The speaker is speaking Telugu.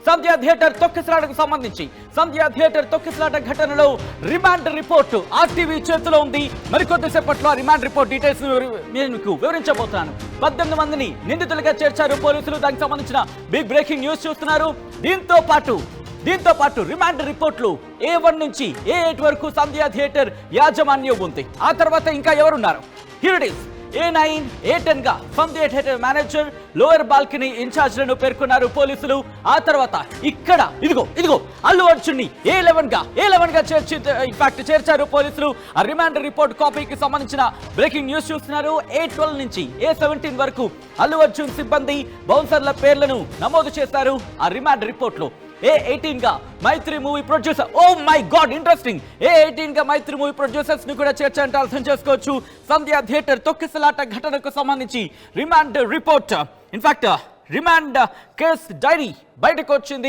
సంధ్య థియేటర్ తొక్కిసలాటకు సంబంధించి సంధ్య థియేటర్ తొక్కిసలాట ఘటనలో రిమాండ్ రిపోర్టు ఆర్టీవీ చేతిలో ఉంది. మరికొద్దిసేపట్లో రిమాండ్ రిపోర్ట్ డీటెయిల్స్ మీకు వివరించబోతున్నాను. 18 మందిని నిందితులుగా చేర్చారు పోలీసులు. దానికి సంబంధించిన బిగ్ బ్రేకింగ్ న్యూస్ చూస్తున్నారు. దీంతో పాటు రిమాండ్ రిపోర్ట్లు A1 నుంచి A8 వరకు సంధ్య థియేటర్ యాజమాన్యం ఉంది. ఆ తర్వాత ఇంకా ఎవరున్నారు? Here it is. A9, A10 గా సంధ్య థియేటర్ మేనేజర్, లోయర్ బాల్కనీ ఇన్ఛార్జ్లను పేర్కొన్నారు పోలీసులు. ఆ తర్వాత ఇక్కడ ఇదిగో అల్లు అర్జున్ ని A11 గా చేర్చారు పోలీసులు. ఆ రిమాండ్ రిపోర్ట్ కాపీకి సంబంధించిన బ్రేకింగ్ న్యూస్ చూస్తున్నారు. A12 నుంచి A17 వరకు అల్లు అర్జున్ సిబ్బంది, బౌన్సర్ల పేర్లను నమోదు చేశారు ఆ రిమాండ్ రిపోర్ట్ లో. A18 గా Mythri movie producer, oh my god interesting, A18 గా మైత్రి మూవీ ప్రొడ్యూసర్స్ ని కూడా చేర్చారంటే అర్థం చేసుకోవచ్చు. సంధ్య థియేటర్ తొక్కిసలాట ఘటనకు సంబంధించి remand report, in fact remand case dairy బయటకు వచ్చింది.